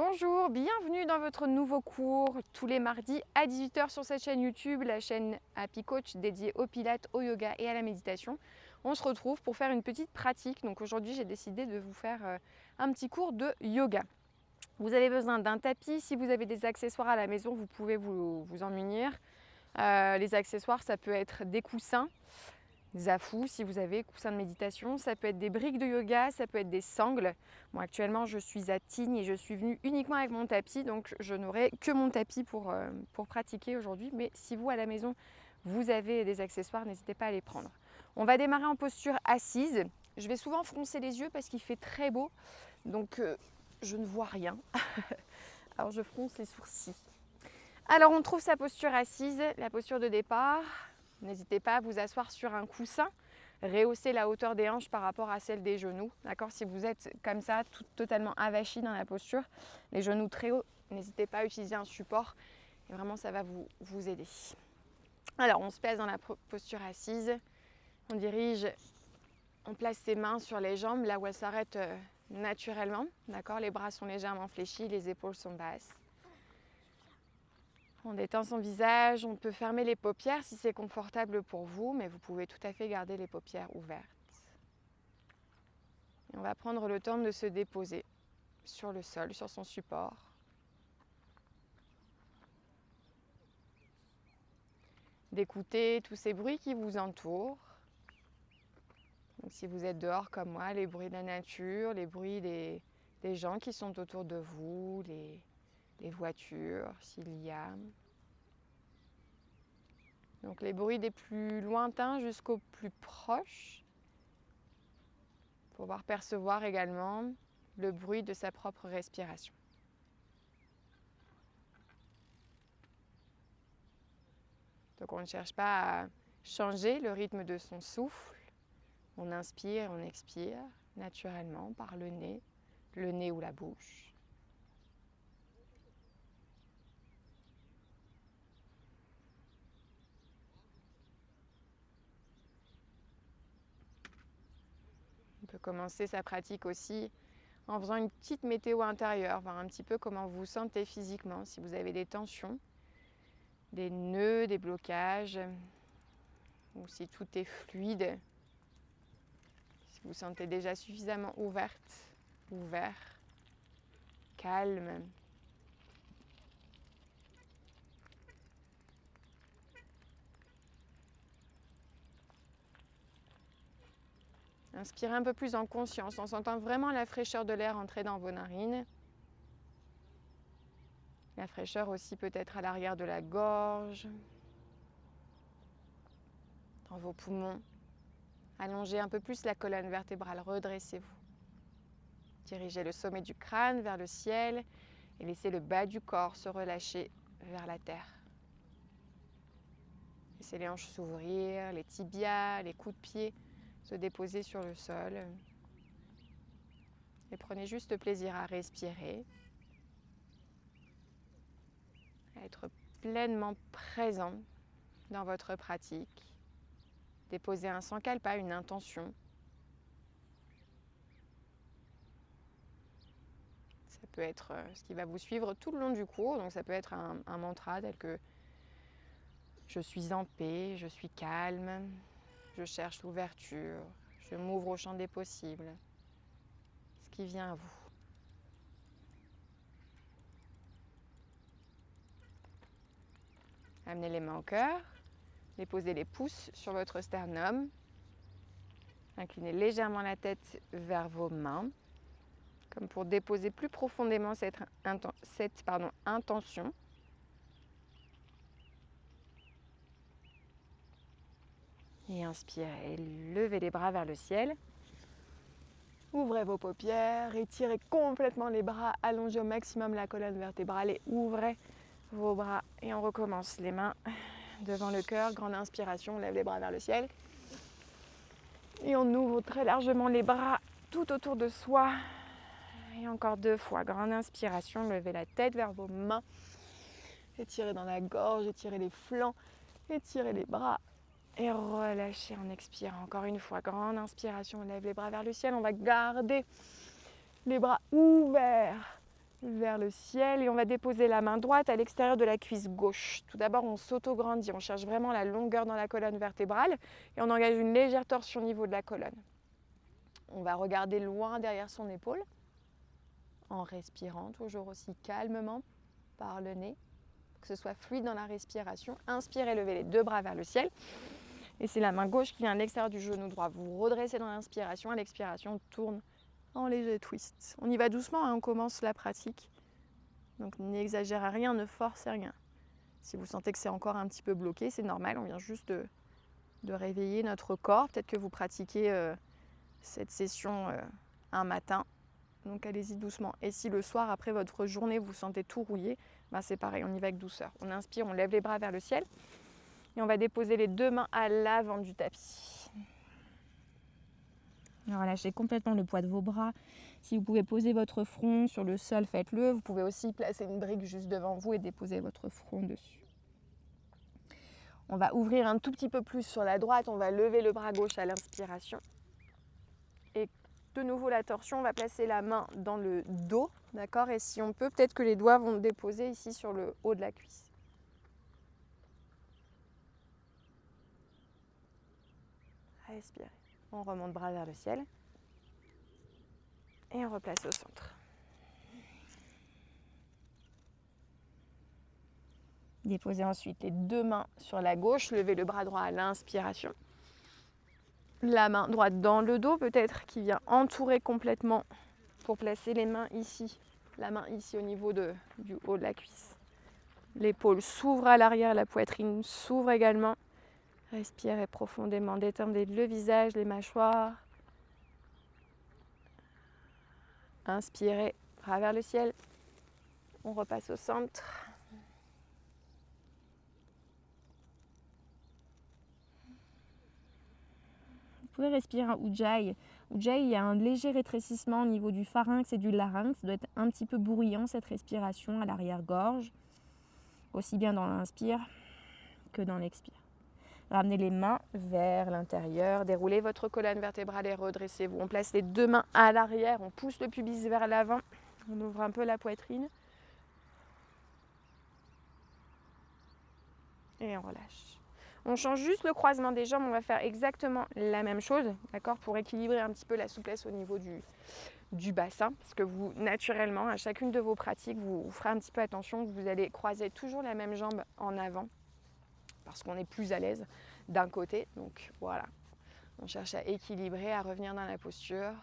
Bonjour, bienvenue dans votre nouveau cours tous les mardis à 18 h sur cette chaîne YouTube, la chaîne Happy Coach dédiée au pilates, au yoga et à la méditation. On se retrouve pour faire une petite pratique. Donc aujourd'hui, j'ai décidé de vous faire un petit cours de yoga. Vous avez besoin d'un tapis. Si vous avez des accessoires à la maison, vous pouvez vous en munir. Les accessoires, ça peut être des coussins, des afous si vous avez coussins de méditation, ça peut être des briques de yoga, ça peut être des sangles. Moi actuellement je suis à Tignes et je suis venue uniquement avec mon tapis, donc je n'aurai que mon tapis pour pratiquer aujourd'hui. Mais si vous à la maison vous avez des accessoires, n'hésitez pas à les prendre. On va démarrer en posture assise. Je vais souvent froncer les yeux parce qu'il fait très beau, donc je ne vois rien. Alors je fronce les sourcils. Alors on trouve sa posture assise, la posture de départ. N'hésitez pas à vous asseoir sur un coussin, rehausser la hauteur des hanches par rapport à celle des genoux. D'accord ? Si vous êtes comme ça, totalement avachi dans la posture, les genoux très hauts, n'hésitez pas à utiliser un support. Et vraiment, ça va vous aider. Alors, on se place dans la posture assise. On dirige, on place ses mains sur les jambes, là où elles s'arrêtent naturellement. D'accord ? Les bras sont légèrement fléchis, les épaules sont basses. On détend son visage, on peut fermer les paupières si c'est confortable pour vous, mais vous pouvez tout à fait garder les paupières ouvertes. Et on va prendre le temps de se déposer sur le sol, sur son support. D'écouter tous ces bruits qui vous entourent. Donc, si vous êtes dehors comme moi, les bruits de la nature, les bruits des gens qui sont autour de vous, les voitures, s'il y a. Donc les bruits des plus lointains jusqu'aux plus proches. Pour pouvoir percevoir également le bruit de sa propre respiration. Donc on ne cherche pas à changer le rythme de son souffle. On inspire et on expire naturellement par le nez ou la bouche. On peut commencer sa pratique aussi en faisant une petite météo intérieure, voir un petit peu comment vous vous sentez physiquement, si vous avez des tensions, des nœuds, des blocages, ou si tout est fluide, si vous vous sentez déjà suffisamment ouvert, calme. Inspirez un peu plus en conscience, en sentant vraiment la fraîcheur de l'air entrer dans vos narines. La fraîcheur aussi peut-être à l'arrière de la gorge, dans vos poumons. Allongez un peu plus la colonne vertébrale, redressez-vous. Dirigez le sommet du crâne vers le ciel et laissez le bas du corps se relâcher vers la terre. Laissez les hanches s'ouvrir, les tibias, les coudes de pied se déposer sur le sol. Et prenez juste plaisir à respirer, à être pleinement présent dans votre pratique. Déposez un sankalpa, une intention. Ça peut être ce qui va vous suivre tout le long du cours. Donc ça peut être un mantra tel que « Je suis en paix, je suis calme, je cherche l'ouverture, je m'ouvre au champ des possibles ». Ce qui vient à vous. Amenez les mains au cœur, déposez les pouces sur votre sternum, inclinez légèrement la tête vers vos mains, comme pour déposer plus profondément cette intention. Et inspirez, levez les bras vers le ciel. Ouvrez vos paupières, étirez complètement les bras, allongez au maximum la colonne vertébrale et ouvrez vos bras. Et on recommence, les mains devant le cœur, grande inspiration, on lève les bras vers le ciel. Et on ouvre très largement les bras tout autour de soi. Et encore 2 fois, grande inspiration, levez la tête vers vos mains. Étirez dans la gorge, étirez les flancs, étirez les bras. Et relâchez en expirant. Encore une fois, grande inspiration, on lève les bras vers le ciel. On va garder les bras ouverts vers le ciel et on va déposer la main droite à l'extérieur de la cuisse gauche. Tout d'abord, on s'auto-grandit, on cherche vraiment la longueur dans la colonne vertébrale et on engage une légère torsion au niveau de la colonne. On va regarder loin derrière son épaule en respirant toujours aussi calmement par le nez, que ce soit fluide dans la respiration. Inspirez, levez les deux bras vers le ciel et c'est la main gauche qui vient à l'extérieur du genou droit. Vous redressez dans l'inspiration, à l'expiration, on tourne en léger twist. On y va doucement, hein, on commence la pratique. Donc n'exagérez rien, ne forcez rien. Si vous sentez que c'est encore un petit peu bloqué, c'est normal, on vient juste de réveiller notre corps. Peut-être que vous pratiquez cette session un matin, donc allez-y doucement. Et si le soir, après votre journée, vous sentez tout rouillé, ben c'est pareil, on y va avec douceur. On inspire, on lève les bras vers le ciel et on va déposer les deux mains à l'avant du tapis. Alors relâchez complètement le poids de vos bras. Si vous pouvez poser votre front sur le sol, faites-le. Vous pouvez aussi placer une brique juste devant vous et déposer votre front dessus. On va ouvrir un tout petit peu plus sur la droite, on va lever le bras gauche à l'inspiration. Et de nouveau la torsion, on va placer la main dans le dos, d'accord? Et si on peut, peut-être que les doigts vont déposer ici sur le haut de la cuisse. Respirez. On remonte bras vers le ciel et on replace au centre. Déposez ensuite les deux mains sur la gauche, levez le bras droit à l'inspiration. La main droite dans le dos peut-être qui vient entourer complètement pour placer les mains ici. La main ici au niveau du haut de la cuisse. L'épaule s'ouvre à l'arrière, la poitrine s'ouvre également. Respirez profondément, détendez le visage, les mâchoires. Inspirez, bras vers le ciel. On repasse au centre. Vous pouvez respirer un Ujjayi. Ujjayi, il y a un léger rétrécissement au niveau du pharynx et du larynx. Ça doit être un petit peu bruyant cette respiration à l'arrière-gorge, aussi bien dans l'inspire que dans l'expire. Ramenez les mains vers l'intérieur, déroulez votre colonne vertébrale et redressez-vous. On place les deux mains à l'arrière, on pousse le pubis vers l'avant, on ouvre un peu la poitrine et on relâche. On change juste le croisement des jambes, on va faire exactement la même chose, d'accord, pour équilibrer un petit peu la souplesse au niveau du bassin, parce que vous, naturellement, à chacune de vos pratiques, vous ferez un petit peu attention, vous allez croiser toujours la même jambe en avant, parce qu'on est plus à l'aise d'un côté. Donc voilà, on cherche à équilibrer, à revenir dans la posture.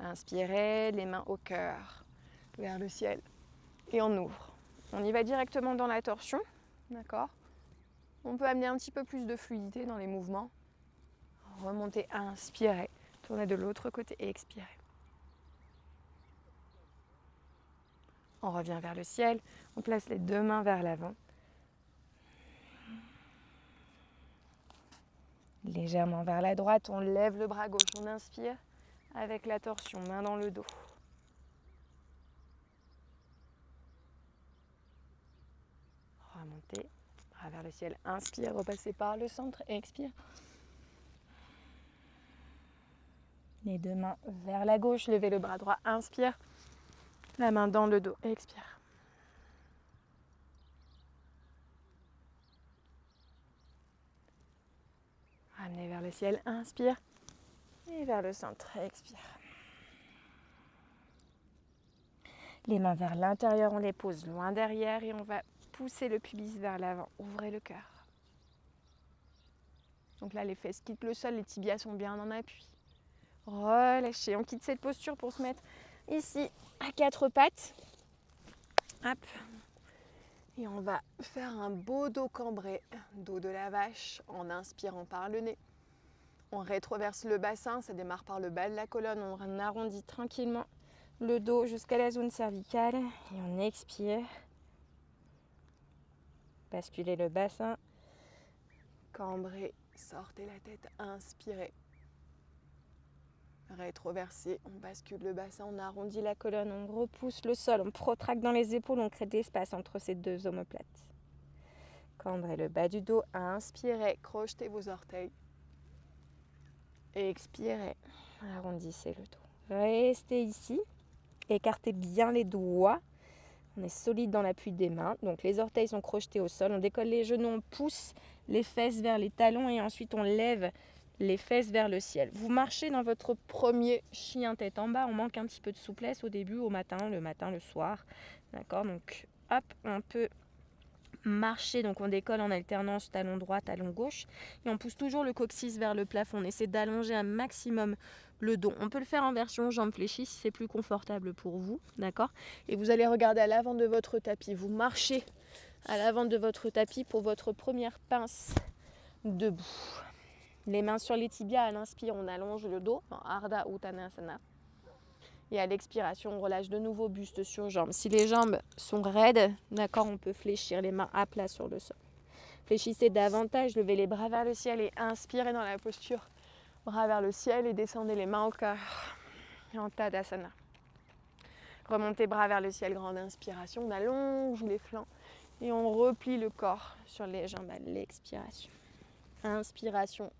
Inspirez, les mains au cœur, vers le ciel. Et on ouvre. On y va directement dans la torsion, d'accord? On peut amener un petit peu plus de fluidité dans les mouvements. Remontez, inspirez. Tournez de l'autre côté et expirez. On revient vers le ciel, on place les deux mains vers l'avant. Légèrement vers la droite, on lève le bras gauche, on inspire avec la torsion, main dans le dos. Remontez, bras vers le ciel, inspire, repassez par le centre et expire. Les deux mains vers la gauche, levez le bras droit, inspire. La main dans le dos, expire. Ramenez vers le ciel, inspire. Et vers le centre, expire. Les mains vers l'intérieur, on les pose loin derrière et on va pousser le pubis vers l'avant. Ouvrez le cœur. Donc là, les fesses quittent le sol, les tibias sont bien en appui. Relâchez, on quitte cette posture pour se mettre ici à quatre pattes. Hop. Et on va faire un beau dos cambré, dos de la vache, en inspirant par le nez. On rétroverse le bassin, ça démarre par le bas de la colonne, on arrondit tranquillement le dos jusqu'à la zone cervicale et on expire. Basculez le bassin, cambrez, sortez la tête, inspirez. Rétroversez, on bascule le bassin, on arrondit la colonne, on repousse le sol, on protracte dans les épaules, on crée de l'espace entre ces deux omoplates. Cambrez le bas du dos, inspirez, crochetez vos orteils. Expirez, arrondissez le dos. Restez ici. Écartez bien les doigts. On est solide dans l'appui des mains. Donc les orteils sont crochetés au sol. On décolle les genoux, on pousse les fesses vers les talons et ensuite on lève les fesses vers le ciel. Vous marchez dans votre premier chien tête en bas. On manque un petit peu de souplesse au début, au matin, le soir. D'accord? Donc hop, on peut marcher. Donc on décolle en alternance talon droit, talon gauche. Et on pousse toujours le coccyx vers le plafond. On essaie d'allonger un maximum le dos. On peut le faire en version jambes fléchies si c'est plus confortable pour vous. D'accord? Et vous allez regarder à l'avant de votre tapis. Vous marchez à l'avant de votre tapis pour votre première pince debout. Les mains sur les tibias, à l'inspire, on allonge le dos en Ardha Uttanasana. Et à l'expiration, on relâche de nouveau buste sur jambes. Si les jambes sont raides, d'accord, on peut fléchir les mains à plat sur le sol. Fléchissez davantage, levez les bras vers le ciel et inspirez dans la posture. Bras vers le ciel et descendez les mains au cœur en Tadasana. Remontez bras vers le ciel, grande inspiration. On allonge les flancs et on replie le corps sur les jambes à l'expiration. Inspiration.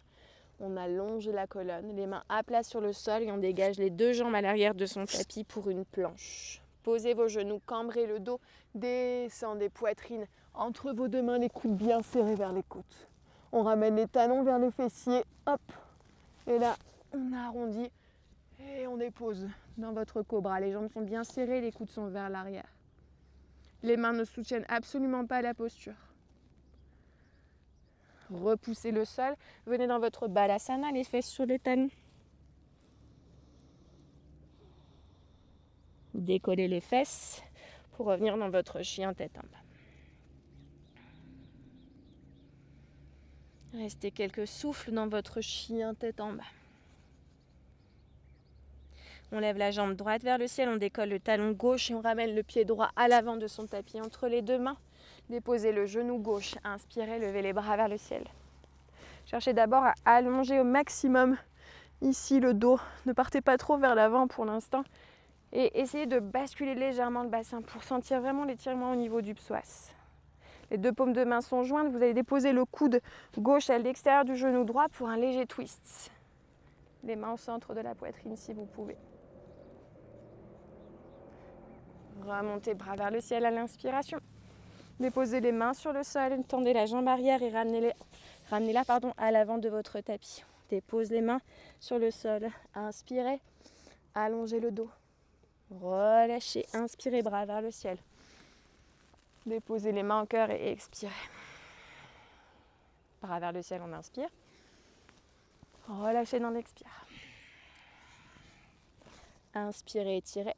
On allonge la colonne, les mains à plat sur le sol et on dégage les deux jambes à l'arrière de son tapis pour une planche. Posez vos genoux, cambrez le dos, descendez poitrine entre vos deux mains, les coudes bien serrés vers les côtes. On ramène les talons vers les fessiers, hop. Et là, on arrondit et on dépose dans votre cobra. Les jambes sont bien serrées, les coudes sont vers l'arrière. Les mains ne soutiennent absolument pas la posture. Repoussez le sol, venez dans votre balasana, les fesses sur les talons. Décollez les fesses pour revenir dans votre chien tête en bas. Restez quelques souffles dans votre chien tête en bas. On lève la jambe droite vers le ciel, on décolle le talon gauche et on ramène le pied droit à l'avant de son tapis entre les deux mains. Déposez le genou gauche, inspirez, levez les bras vers le ciel. Cherchez d'abord à allonger au maximum ici le dos. Ne partez pas trop vers l'avant pour l'instant. Et essayez de basculer légèrement le bassin pour sentir vraiment l'étirement au niveau du psoas. Les deux paumes de main sont jointes. Vous allez déposer le coude gauche à l'extérieur du genou droit pour un léger twist. Les mains au centre de la poitrine si vous pouvez. Remontez bras vers le ciel à l'inspiration. Déposez les mains sur le sol, tendez la jambe arrière et ramenez-la à l'avant de votre tapis. Dépose les mains sur le sol. Inspirez, allongez le dos. Relâchez, inspirez, bras vers le ciel. Déposez les mains au cœur et expirez. Bras vers le ciel, on inspire. Relâchez dans l'expire. Inspirez, étirez.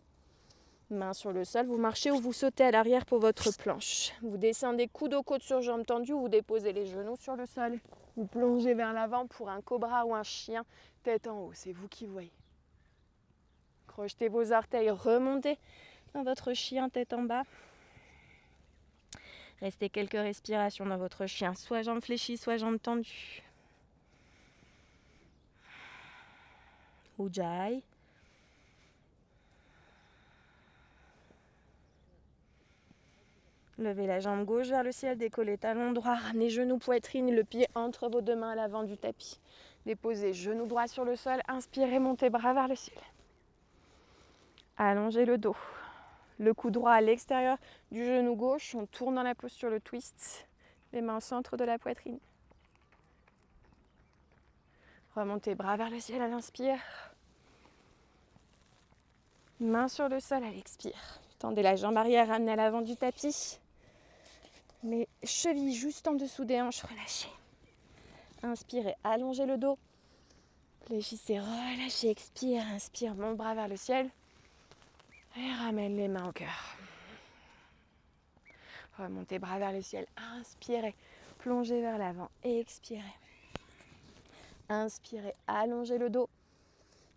Mains sur le sol, vous marchez ou vous sautez à l'arrière pour votre planche. Vous descendez coude au coude sur jambes tendues, vous déposez les genoux sur le sol. Vous plongez vers l'avant pour un cobra ou un chien, tête en haut, c'est vous qui voyez. Crochetez vos orteils, remontez dans votre chien tête en bas. Restez quelques respirations dans votre chien, soit jambes fléchies, soit jambes tendues. Ujjayi. Levez la jambe gauche vers le ciel, décollez talon droit, ramenez genou, poitrine, le pied entre vos deux mains à l'avant du tapis. Déposez genou droit sur le sol, inspirez, montez bras vers le ciel. Allongez le dos. Le cou droit à l'extérieur du genou gauche, on tourne dans la posture, le twist. Les mains au centre de la poitrine. Remontez bras vers le ciel à l'inspire. Main sur le sol à l'expire. Tendez la jambe arrière, ramenez à l'avant du tapis. Les chevilles juste en dessous des hanches, relâchez. Inspirez, allongez le dos. Fléchissez, relâchez, expire, inspire, monte bras vers le ciel. Et ramène les mains au cœur. Remontez bras vers le ciel, inspirez, plongez vers l'avant, expirez. Inspirez, allongez le dos.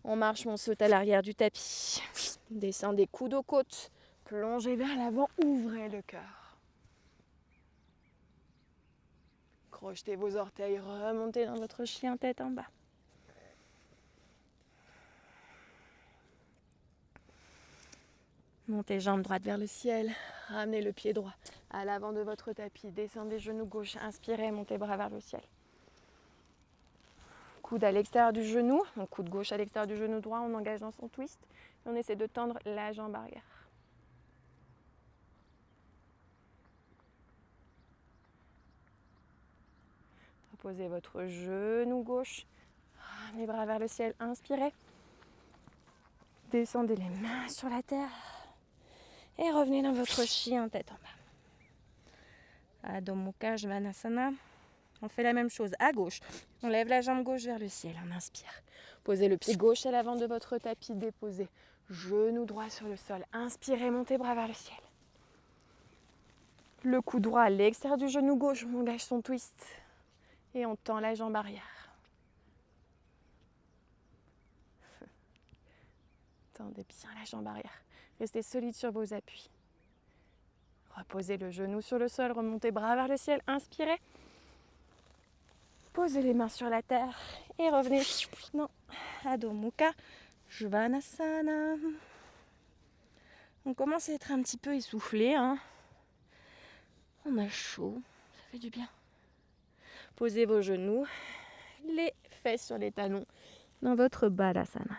On marche, on saute à l'arrière du tapis. Descendez coude aux côtes, plongez vers l'avant, ouvrez le cœur. Crochetez vos orteils, remontez dans votre chien tête en bas. Montez jambe droite vers le ciel, ramenez le pied droit à l'avant de votre tapis, descendez genou gauche, inspirez, montez bras vers le ciel. coude à l'extérieur du genou, donc coude gauche à l'extérieur du genou droit, on engage dans son twist et on essaie de tendre la jambe arrière. Posez votre genou gauche, les bras vers le ciel, inspirez. Descendez les mains sur la terre et revenez dans votre chien tête en bas. Adho Mukha Svanasana. On fait la même chose à gauche. On lève la jambe gauche vers le ciel, on inspire. Posez le pied gauche à l'avant de votre tapis, déposez genou droit sur le sol. Inspirez, montez bras vers le ciel. Le cou droit à l'extérieur du genou gauche, on engage son twist. Et on tend la jambe arrière. Tendez bien la jambe arrière. Restez solide sur vos appuis. Reposez le genou sur le sol, remontez bras vers le ciel, inspirez. Posez les mains sur la terre et revenez dans Adho Mukha Svanasana. On commence à être un petit peu essoufflé, hein. On a chaud, ça fait du bien. Posez vos genoux, les fesses sur les talons dans votre Balasana.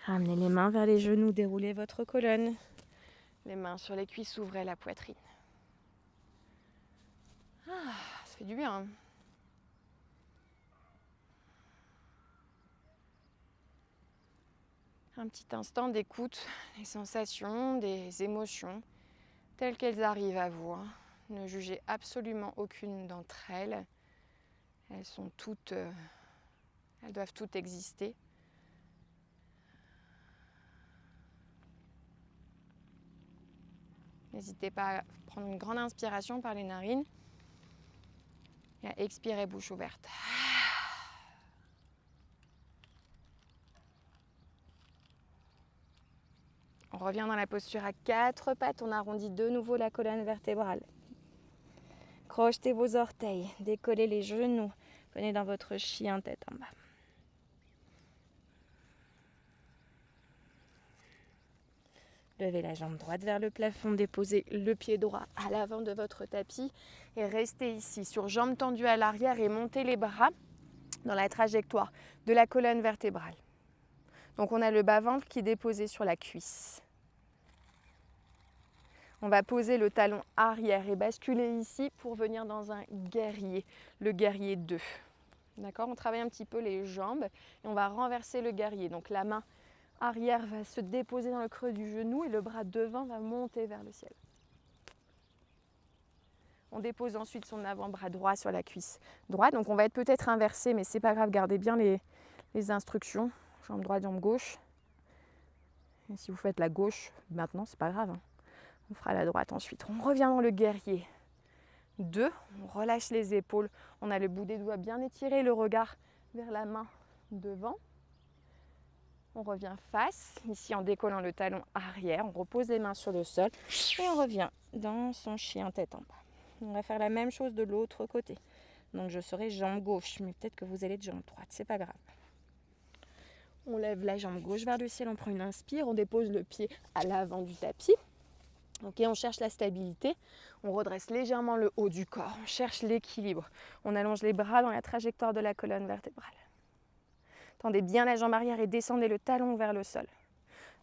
Ramenez les mains vers les genoux, déroulez votre colonne. Les mains sur les cuisses, ouvrez la poitrine. Ah, ça fait du bien. Un petit instant d'écoute des sensations, des émotions, telles qu'elles arrivent à vous. Ne jugez absolument aucune d'entre elles. Elles sont toutes, elles doivent toutes exister. N'hésitez pas à prendre une grande inspiration par les narines et à expirer bouche ouverte. On revient dans la posture à 4 pattes, on arrondit de nouveau la colonne vertébrale. Crochetez vos orteils, décollez les genoux, venez dans votre chien tête en bas. Levez la jambe droite vers le plafond, déposez le pied droit à l'avant de votre tapis et restez ici sur jambes tendues à l'arrière et montez les bras dans la trajectoire de la colonne vertébrale. Donc on a le bas-ventre qui est déposé sur la cuisse. On va poser le talon arrière et basculer ici pour venir dans un guerrier, le guerrier 2. D'accord ? On travaille un petit peu les jambes et on va renverser le guerrier. Donc la main arrière va se déposer dans le creux du genou et le bras devant va monter vers le ciel. On dépose ensuite son avant-bras droit sur la cuisse droite. Donc on va être peut-être inversé, mais c'est pas grave, gardez bien les instructions. Jambe droite, jambe gauche. Et si vous faites la gauche maintenant, c'est pas grave. On fera la droite ensuite. On revient dans le guerrier 2. On relâche les épaules. On a le bout des doigts bien étiré, le regard vers la main devant. On revient face, ici en décollant le talon arrière. On repose les mains sur le sol et on revient dans son chien tête en bas. On va faire la même chose de l'autre côté. Donc je serai jambe gauche, mais peut-être que vous allez être jambe droite, c'est pas grave. On lève la jambe gauche vers le ciel, on prend une inspire, on dépose le pied à l'avant du tapis. Ok, on cherche la stabilité, on redresse légèrement le haut du corps, on cherche l'équilibre. On allonge les bras dans la trajectoire de la colonne vertébrale. Tendez bien la jambe arrière et descendez le talon vers le sol.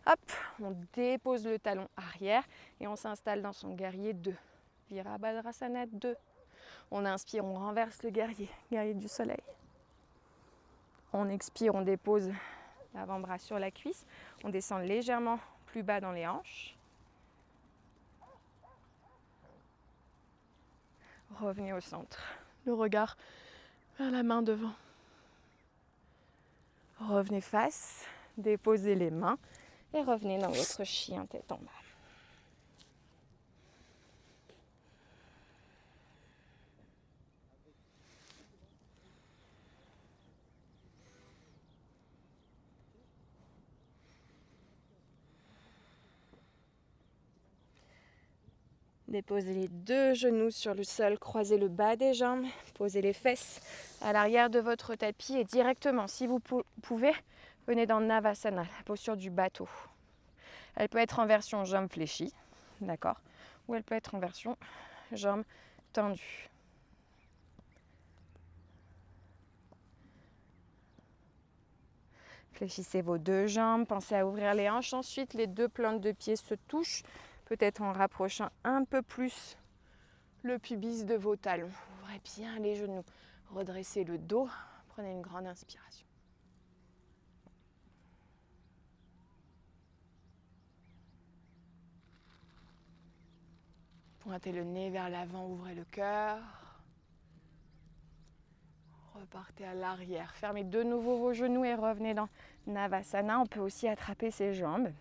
Hop, on dépose le talon arrière et on s'installe dans son guerrier 2. Virabhadrasana 2. On inspire, on renverse le guerrier, guerrier du soleil. On expire, on dépose l'avant-bras sur la cuisse. On descend légèrement plus bas dans les hanches. Revenez au centre. Le regard vers la main devant. Revenez face, déposez les mains et revenez dans votre chien tête en bas. Déposez les deux genoux sur le sol, croisez le bas des jambes, posez les fesses à l'arrière de votre tapis et directement, si vous pouvez, venez dans Navasana, la posture du bateau. Elle peut être en version jambes fléchies, d'accord ? ou elle peut être en version jambes tendues. Fléchissez vos deux jambes, pensez à ouvrir les hanches. Ensuite, les deux plantes de pied se touchent, peut-être en rapprochant un peu plus le pubis de vos talons. Ouvrez bien les genoux, redressez le dos, prenez une grande inspiration. Pointez le nez vers l'avant, ouvrez le cœur. Repartez à l'arrière. Fermez de nouveau vos genoux et revenez dans Navasana. On peut aussi attraper ses jambes.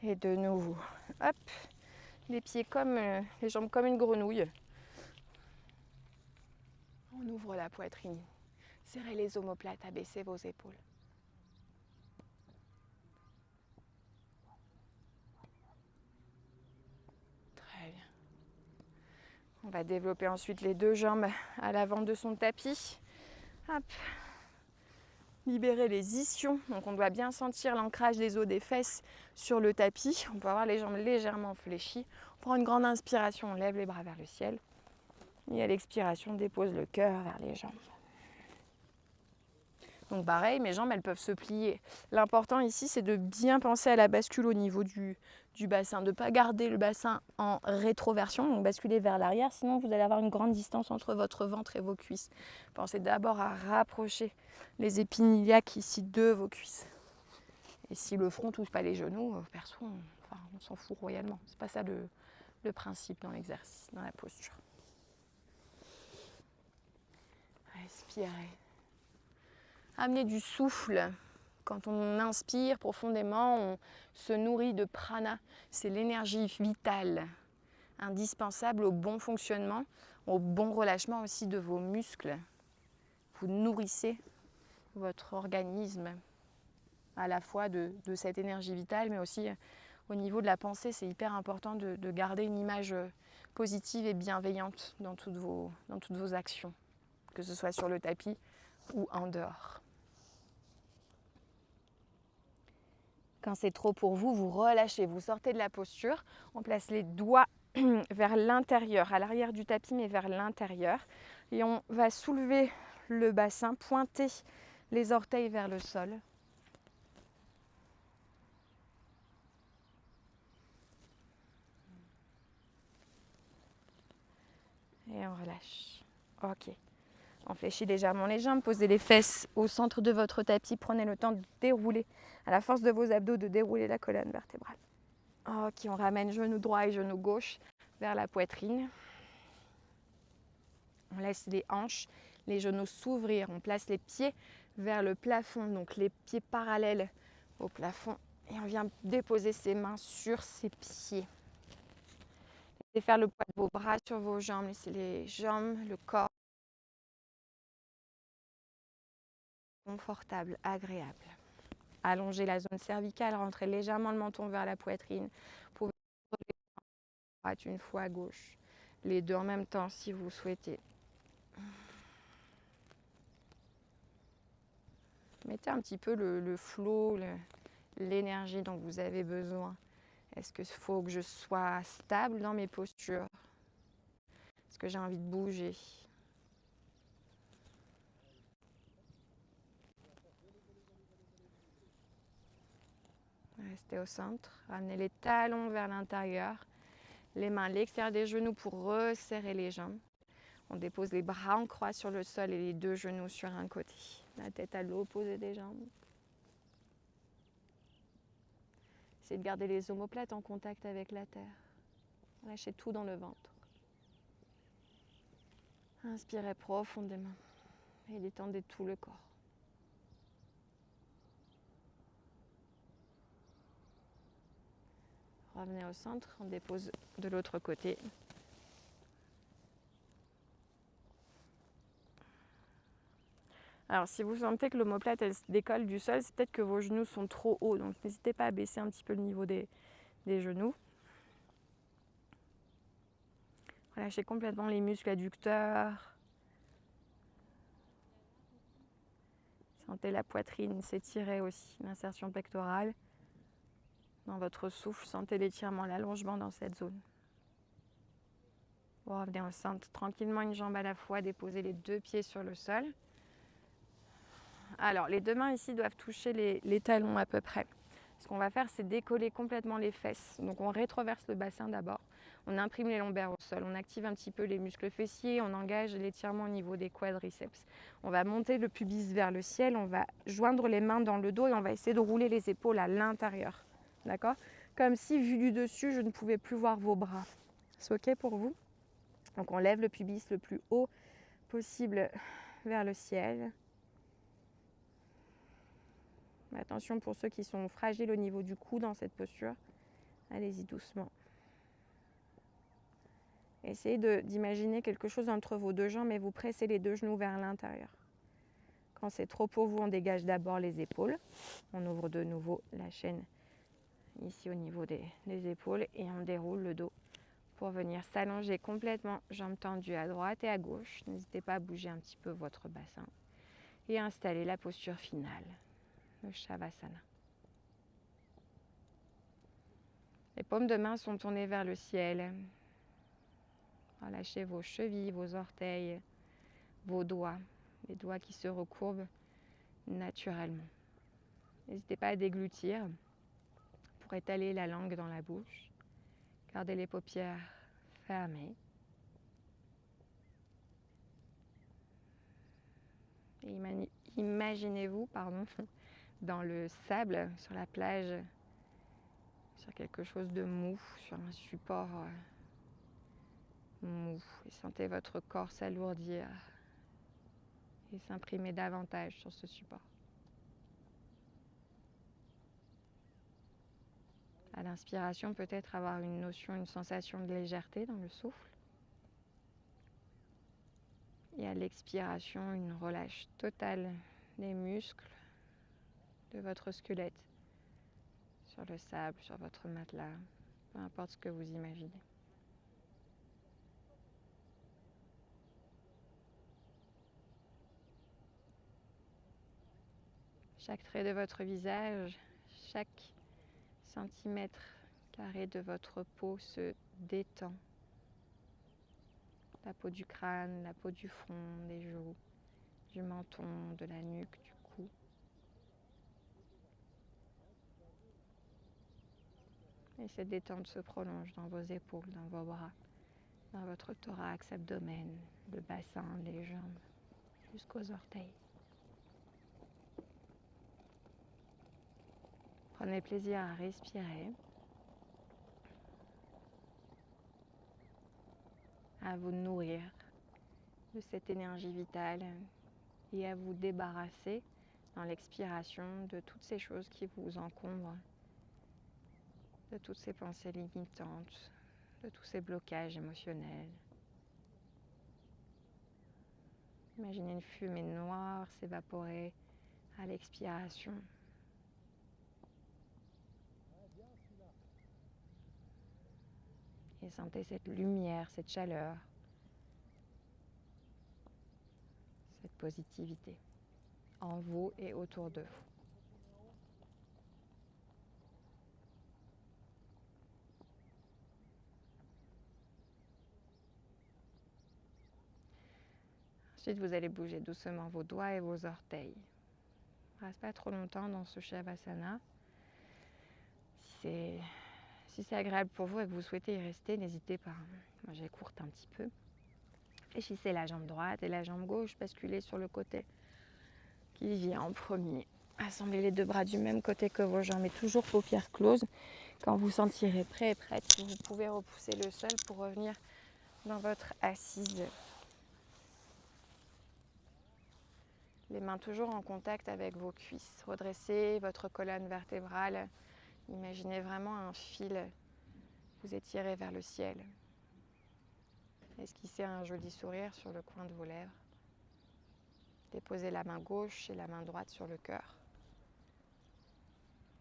Et de nouveau, hop, les pieds comme, les jambes comme une grenouille. On ouvre la poitrine. Serrez les omoplates, abaissez vos épaules. Très bien. On va développer ensuite les deux jambes à l'avant de son tapis. Hop. Libérer les ischions. Donc on doit bien sentir l'ancrage des os des fesses sur le tapis. On peut avoir les jambes légèrement fléchies. On prend une grande inspiration, on lève les bras vers le ciel. Et à l'expiration, on dépose le cœur vers les jambes. Donc pareil, mes jambes, elles peuvent se plier. L'important ici, c'est de bien penser à la bascule au niveau du bassin, de ne pas garder le bassin en rétroversion, donc basculer vers l'arrière, sinon vous allez avoir une grande distance entre votre ventre et vos cuisses. Pensez d'abord à rapprocher les épines iliaques ici de vos cuisses. Et si le front ne touche pas les genoux, perso, on s'en fout royalement. C'est pas ça le principe dans l'exercice, dans la posture. Respirez. Amenez du souffle. Quand on inspire profondément, on se nourrit de prana. C'est l'énergie vitale, indispensable au bon fonctionnement, au bon relâchement aussi de vos muscles. Vous nourrissez votre organisme à la fois de cette énergie vitale, mais aussi au niveau de la pensée. C'est hyper important de garder une image positive et bienveillante dans toutes vos actions, que ce soit sur le tapis ou en dehors. Quand c'est trop pour vous, vous relâchez, vous sortez de la posture. On place les doigts vers l'intérieur, à l'arrière du tapis, mais vers l'intérieur. Et on va soulever le bassin, pointer les orteils vers le sol. Et on relâche. Ok. On fléchit légèrement les jambes, posez les fesses au centre de votre tapis. Prenez le temps de dérouler, à la force de vos abdos, de dérouler la colonne vertébrale. Ok, on ramène genou droit et genou gauche vers la poitrine. On laisse les hanches, les genoux s'ouvrir. On place les pieds vers le plafond, donc les pieds parallèles au plafond. Et on vient déposer ses mains sur ses pieds. Laissez faire le poids de vos bras sur vos jambes. Laissez les jambes, le corps confortable, agréable. Allongez la zone cervicale, rentrez légèrement le menton vers la poitrine. Vous pouvez lever la droite une fois à gauche. Les deux en même temps si vous souhaitez. Mettez un petit peu le flow, l'énergie dont vous avez besoin. Est-ce qu'il faut que je sois stable dans mes postures? Est-ce que j'ai envie de bouger? Restez au centre. Ramenez les talons vers l'intérieur. Les mains à l'extérieur des genoux pour resserrer les jambes. On dépose les bras en croix sur le sol et les deux genoux sur un côté. La tête à l'opposé des jambes. Essayez de garder les omoplates en contact avec la terre. Lâchez tout dans le ventre. Inspirez profondément et détendez tout le corps. Revenez au centre, on dépose de l'autre côté. Alors si vous sentez que l'omoplate elle se décolle du sol, c'est peut-être que vos genoux sont trop hauts. Donc n'hésitez pas à baisser un petit peu le niveau des genoux. Relâchez complètement les muscles adducteurs. Sentez la poitrine s'étirer aussi, l'insertion pectorale. Dans votre souffle, sentez l'étirement, l'allongement dans cette zone. Vous revenez au centre, tranquillement une jambe à la fois, déposez les 2 pieds sur le sol. Alors, les 2 mains ici doivent toucher les talons à peu près. Ce qu'on va faire, c'est décoller complètement les fesses. Donc, on rétroverse le bassin d'abord. On imprime les lombaires au sol. On active un petit peu les muscles fessiers. On engage l'étirement au niveau des quadriceps. On va monter le pubis vers le ciel. On va joindre les mains dans le dos et on va essayer de rouler les épaules à l'intérieur. D'accord? Comme si, vu du dessus, je ne pouvais plus voir vos bras. C'est OK pour vous? Donc, on lève le pubis le plus haut possible vers le ciel. Attention pour ceux qui sont fragiles au niveau du cou dans cette posture. Allez-y doucement. Essayez d'imaginer quelque chose entre vos 2 jambes et vous pressez les 2 genoux vers l'intérieur. Quand c'est trop pour vous, on dégage d'abord les épaules. On ouvre de nouveau la chaîne ici au niveau des épaules et on déroule le dos pour venir s'allonger complètement, jambes tendues à droite et à gauche. N'hésitez pas à bouger un petit peu votre bassin et installer la posture finale, le Shavasana. Les paumes de main sont tournées vers le ciel. Relâchez vos chevilles, vos orteils, vos doigts, les doigts qui se recourbent naturellement. N'hésitez pas à déglutir pour étaler la langue dans la bouche. Gardez les paupières fermées. Et imaginez-vous, dans le sable, sur la plage, sur quelque chose de mou, sur un support mou. Et sentez votre corps s'alourdir et s'imprimer davantage sur ce support. À l'inspiration, peut-être avoir une notion, une sensation de légèreté dans le souffle. Et à l'expiration, une relâche totale des muscles de votre squelette sur le sable, sur votre matelas, peu importe ce que vous imaginez. Chaque trait de votre visage, chaque centimètre carré de votre peau se détend. La peau du crâne, la peau du front, des joues, du menton, de la nuque, du cou. Et cette détente se prolonge dans vos épaules, dans vos bras, dans votre thorax, abdomen, le bassin, les jambes, jusqu'aux orteils. Prenez plaisir à respirer, à vous nourrir de cette énergie vitale et à vous débarrasser dans l'expiration de toutes ces choses qui vous encombrent, de toutes ces pensées limitantes, de tous ces blocages émotionnels. Imaginez une fumée noire s'évaporer à l'expiration. Et sentez cette lumière, cette chaleur, cette positivité en vous et autour de vous. Ensuite, vous allez bouger doucement vos doigts et vos orteils. Ne reste pas trop longtemps dans ce Shavasana. Si c'est agréable pour vous et que vous souhaitez y rester, n'hésitez pas. Moi, j'écourte un petit peu. Fléchissez la jambe droite et la jambe gauche, basculez sur le côté qui vient en premier. Assemblez les 2 bras du même côté que vos jambes et toujours paupières closes. Quand vous sentirez prêt et prête, vous pouvez repousser le sol pour revenir dans votre assise. Les mains toujours en contact avec vos cuisses. Redressez votre colonne vertébrale. Imaginez vraiment un fil. Vous étirez vers le ciel. Esquissez un joli sourire sur le coin de vos lèvres. Déposez la main gauche et la main droite sur le cœur.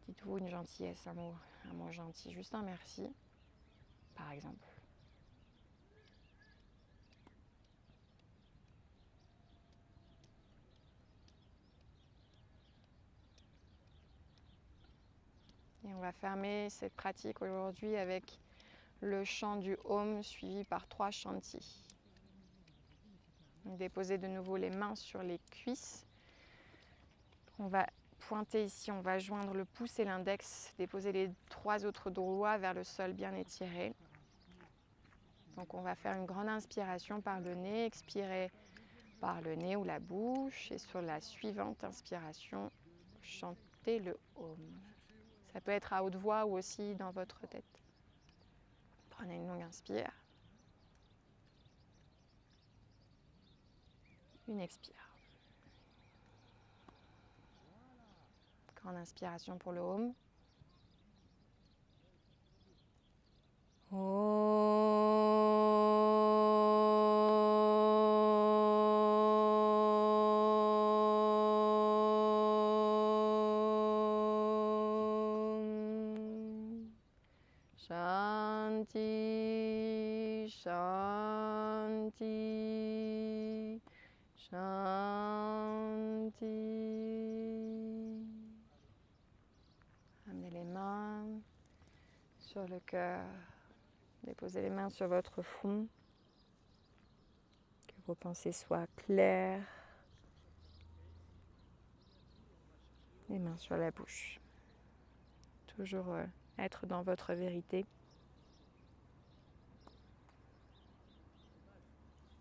Dites-vous une gentillesse, un mot gentil, juste un merci, par exemple. va fermer cette pratique aujourd'hui avec le chant du Om suivi par 3 Shanti. Déposez de nouveau les mains sur les cuisses. On va pointer ici, on va joindre le pouce et l'index, déposer les 3 autres doigts vers le sol bien étiré. Donc on va faire une grande inspiration par le nez, expirer par le nez ou la bouche. Et sur la suivante inspiration, chantez le Om. Ça peut être à haute voix ou aussi dans votre tête. Prenez une longue inspire. Une expire. Grande inspiration pour le Om. Shanti, Shanti, Shanti. Amenez les mains sur le cœur. Déposez les mains sur votre front. Que vos pensées soient claires. Les mains sur la bouche. Toujours être dans votre vérité.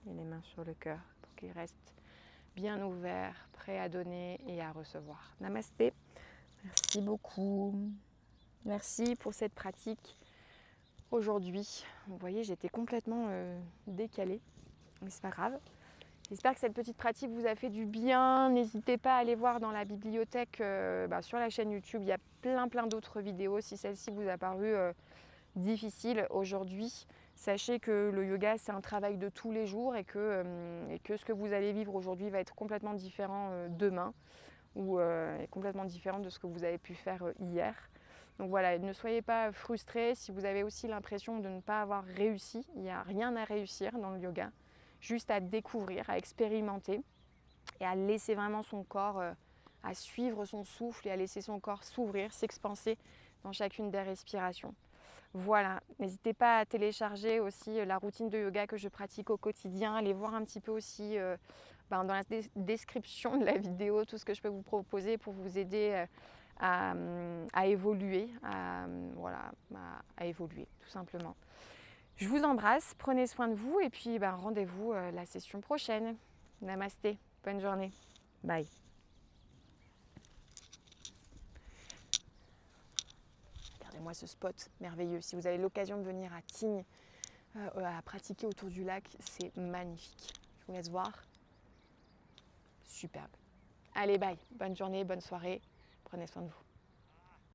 Et les mains sur le cœur pour qu'il reste bien ouvert, prêt à donner et à recevoir. Namasté. Merci beaucoup. Merci pour cette pratique. Aujourd'hui, vous voyez, j'étais complètement décalée, mais c'est pas grave. J'espère que cette petite pratique vous a fait du bien. N'hésitez pas à aller voir dans la bibliothèque sur la chaîne YouTube. Il y a plein d'autres vidéos. Si celle-ci vous a paru difficile aujourd'hui, sachez que le yoga, c'est un travail de tous les jours et que ce que vous allez vivre aujourd'hui va être complètement différent demain ou complètement différent de ce que vous avez pu faire hier. Donc voilà, ne soyez pas frustrés si vous avez aussi l'impression de ne pas avoir réussi. Il n'y a rien à réussir dans le yoga, juste à découvrir, à expérimenter et à laisser vraiment son corps, à suivre son souffle et à laisser son corps s'ouvrir, s'expanser dans chacune des respirations. Voilà, n'hésitez pas à télécharger aussi la routine de yoga que je pratique au quotidien. Allez voir un petit peu aussi dans la description de la vidéo tout ce que je peux vous proposer pour vous aider à évoluer, à évoluer tout simplement. Je vous embrasse, prenez soin de vous et puis rendez-vous la session prochaine. Namasté, bonne journée, bye. Regardez-moi ce spot merveilleux. Si vous avez l'occasion de venir à Tignes, à pratiquer autour du lac, c'est magnifique. Je vous laisse voir. Superbe. Allez, bye. Bonne journée, bonne soirée. Prenez soin de vous.